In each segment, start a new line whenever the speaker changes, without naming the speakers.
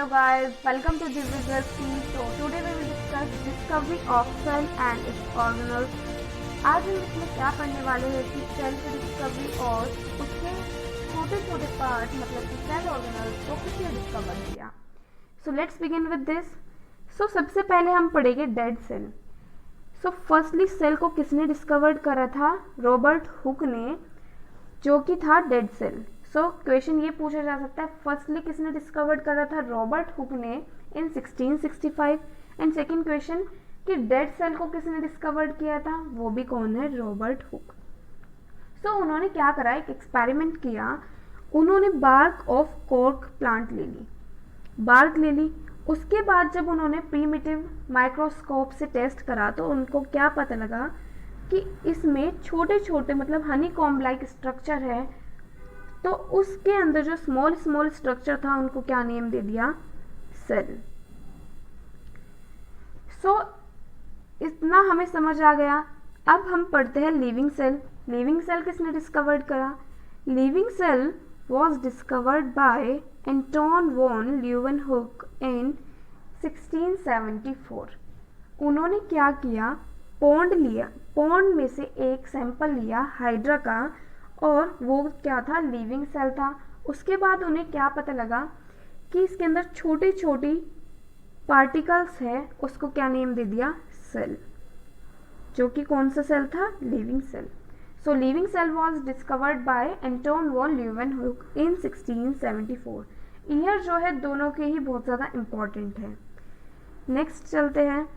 guys, welcome to Digital Tea. So today we will discuss discovery of cell and its organelles. आज हम इसमें क्या पढ़ने वाले हैं कि सेल की डिस्कवरी और उसके छोटे छोटे पार्ट मतलब कि सेल ऑर्गेनल्स को किसने डिस्कवर किया. So let's begin with this. So सबसे पहले हम पढ़ेंगे dead cell. So firstly cell को किसने डिस्कवर्ड करा था? रॉबर्ट हुक ने, जो कि था डेड सेल. सो क्वेश्चन ये पूछा जा सकता है फर्स्टली किसने डिस्कवर्ड करा था? रॉबर्ट हुक ने इन 1665. एंड सेकेंड क्वेश्चन कि डेड सेल को किसने डिस्कवर्ड किया था? वो भी कौन है? Robert Hooke. सो उन्होंने क्या करा, एक एक्सपेरिमेंट किया. उन्होंने बार्क ऑफ कॉर्क प्लांट ले ली, बार्क ले ली. उसके बाद जब उन्होंने प्रीमिटिव माइक्रोस्कोप से टेस्ट करा तो उनको क्या पता लगा कि इसमें छोटे छोटे मतलब हनी कॉम्ब लाइक स्ट्रक्चर है. तो उसके अंदर जो स्मॉल स्मॉल स्ट्रक्चर था उनको क्या नेम दे दिया? सेल. सो इतना हमें समझ आ गया. अब हम पढ़ते हैं लिविंग सेल. लिविंग सेल किसने डिस्कवर्ड करा? Living cell was discovered by Anton von Leeuwenhoek इन 1674. उन्होंने क्या किया, पॉन्ड लिया, पॉन्ड में से एक सैंपल लिया हाइड्रा का और वो क्या था? लिविंग सेल था. उसके बाद उन्हें क्या पता लगा कि इसके अंदर छोटी छोटी पार्टिकल्स है, उसको क्या नेम दे दिया? सेल. जो कि कौन सा सेल था? Living cell. So living cell was discovered by Anton von Leeuwenhoek इन 1674. ईयर जो है दोनों के ही बहुत ज़्यादा इम्पॉर्टेंट है. नेक्स्ट चलते हैं.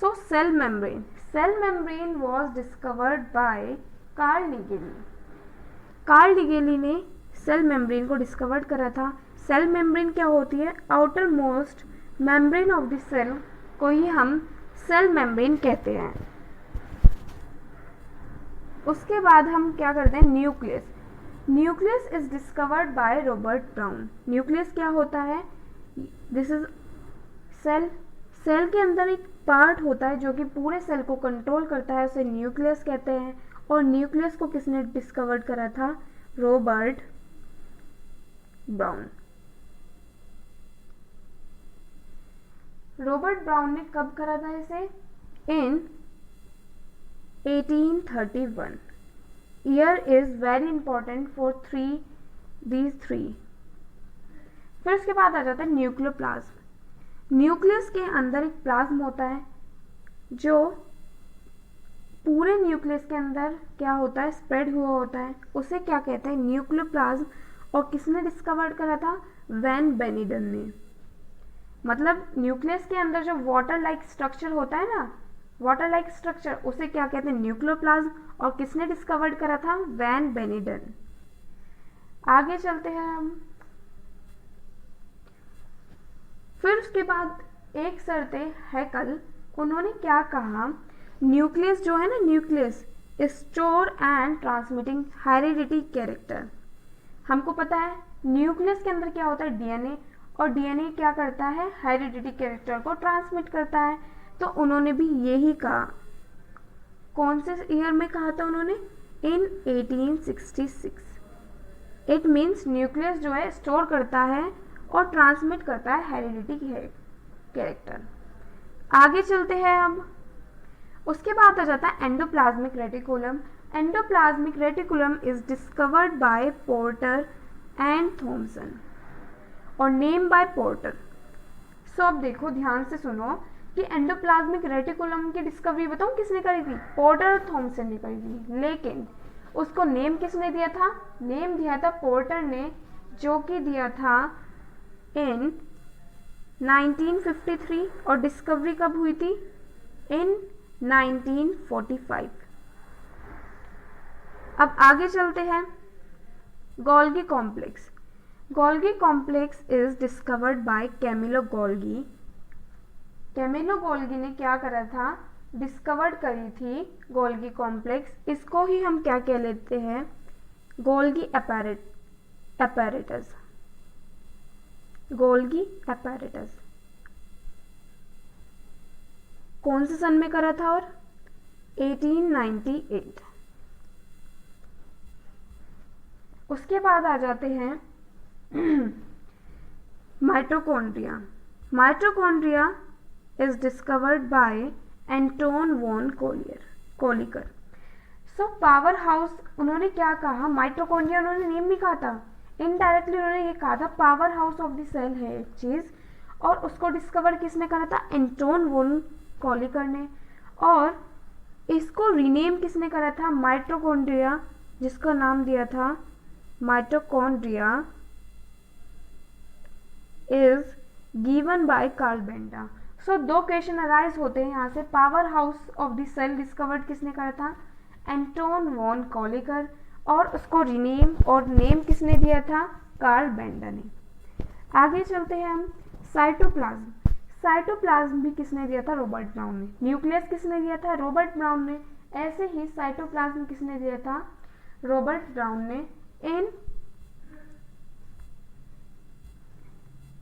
So cell membrane. Cell membrane was discovered by Carl लिगेली. कार्ल लिगेली ने सेल मेम्ब्रेन को डिस्कवर करा था. सेल मेम्ब्रेन क्या होती है? Outermost membrane of the cell को ही हम सेल मेम्ब्रेन कहते हैं. उसके बाद हम क्या करते हैं? Nucleus. Nucleus is discovered by Robert brown. Nucleus क्या होता है? This is cell. सेल के अंदर एक पार्ट होता है जो कि पूरे सेल को कंट्रोल करता है, उसे न्यूक्लियस कहते हैं. और न्यूक्लियस को किसने डिस्कवर्ड करा था? Robert brown. रॉबर्ट ब्राउन ने कब करा था इसे? इन 1831. Year is very important for these three. फिर उसके बाद आ जाता है न्यूक्लियोप्लाज्म. न्यूक्लियस के अंदर एक प्लाज्म होता है जो पूरे न्यूक्लियस के अंदर क्या होता है? स्प्रेड हुआ होता है. उसे क्या कहते हैं? न्यूक्लियोप्लाज्म. और किसने डिस्कवर करा था? वैन बेनिडन ने. मतलब न्यूक्लियस के अंदर जो वाटर लाइक स्ट्रक्चर होता है ना, वाटर लाइक स्ट्रक्चर, उसे क्या कहते हैं? न्यूक्लियोप्लाज्म. और किसने डिस्कवर करा था? वैन बेनिडन. आगे चलते हैं हम. फिर उसके बाद एक सर थे हैकल. उन्होंने क्या कहा? न्यूक्लियस जो है ना, nucleus store and transmitting heredity character. हमको पता है न्यूक्लियस के अंदर क्या होता है? डीएनए. और डीएनए क्या करता है? हेरिडिटी कैरेक्टर को ट्रांसमिट करता है. तो उन्होंने भी यही कहा. कौन से ईयर में कहा था उन्होंने? इन 1866. इट मीन्स न्यूक्लियस जो है स्टोर करता है और ट्रांसमिट करता है हेरिडिटी कैरेक्टर. आगे चलते हैं हम. उसके बाद आ जाता है endoplasmic reticulum. Endoplasmic reticulum is discovered by Porter and Thomson और नेम बाय पोर्टर. सो अब देखो, ध्यान से सुनो कि एंडोप्लाज्मिक रेटिकुलम की डिस्कवरी बताऊं किसने करी थी? पोर्टर और थॉमसन ने करी थी. लेकिन उसको नेम किसने दिया था? नेम दिया था पोर्टर ने, जो कि दिया था इन 1953. और डिस्कवरी कब हुई थी? इन 1945. अब आगे चलते हैं. Golgi complex. Golgi complex is discovered by Camillo Golgi. Camillo Golgi ने क्या करा था? डिस्कवर्ड करी थी गोल्गी कॉम्प्लेक्स. इसको ही हम क्या कह लेते हैं? Golgi apparatus. गोल्गी एपैरेटस कौन से सन में करा था? और 1898. उसके बाद आ जाते हैं Mitochondria. Mitochondria is discovered by Anton von Kolliker. So power house, उन्होंने क्या कहा, माइटोकॉन्ड्रिया उन्होंने नेम भी कहा था, इनडायरेक्टली उन्होंने ये कहा था power house of the cell है एक चीज, और उसको डिस्कवर किसने करा था, एंटोन वोन कॉलिकर ने, और इसको रीनेम किसने करा था, माइटोकॉन्ड्रिया, जिसका नाम दिया था mitochondria is given by Carl Benda. So दो क्वेश्चन अराइज होते हैं यहाँ से. Power house of the cell discovered किसने करा था, एंटोन वॉन कॉलिकर, और उसको रीनेम और नेम किसने दिया था, कार्ल बेंडा ने. आगे चलते हैं हम. साइटोप्लाज्म. साइटोप्लाज्म भी किसने दिया था, रॉबर्ट ब्राउन ने. न्यूक्लियस किसने दिया था, रॉबर्ट ब्राउन ने. ऐसे ही साइटोप्लाज्म किसने दिया था, रॉबर्ट ब्राउन ने. इन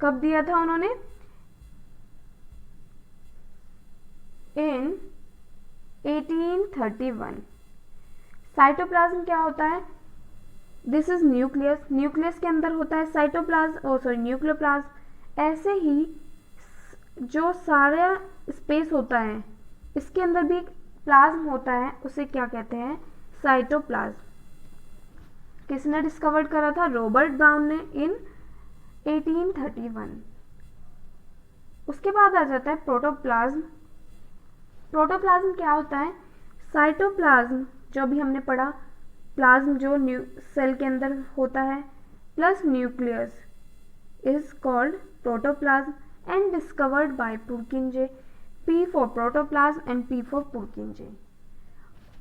कब दिया था उन्होंने, इन 1831. साइटोप्लाज्म क्या होता है, दिस इज न्यूक्लियस. न्यूक्लियस के अंदर होता है साइटोप्लाज्म, न्यूक्लियोप्लाज्म. ऐसे ही जो सारा स्पेस होता है इसके अंदर भी प्लाज्म होता है, उसे क्या कहते हैं, साइटोप्लाज्म. किसने डिस्कवर्ड करा था, रॉबर्ट ब्राउन ने इन 1831. उसके बाद आ जाता है प्रोटोप्लाज्म. प्रोटोप्लाज्म क्या होता है, साइटोप्लाज्म जो अभी हमने पढ़ा, प्लाज्म जो सेल के अंदर होता है plus nucleus is called protoplasm and discovered by पुरकिंजे. P for protoplasm and P for पुरकिंजे.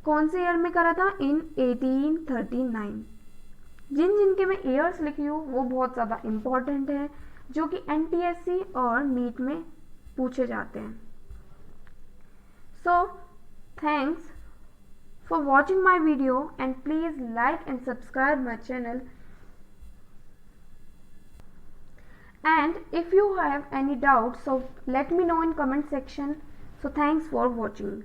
कौन से ईयर में करा था, इन 1839. जिन जिनके मैं ईयर्स लिखी हूँ वो बहुत ज़्यादा इम्पॉर्टेंट है, जो कि NTSC और नीट में पूछे जाते हैं. So thanks for watching my video and please like and subscribe my channel, and if you have any doubts so let me know in comment section. So thanks for watching.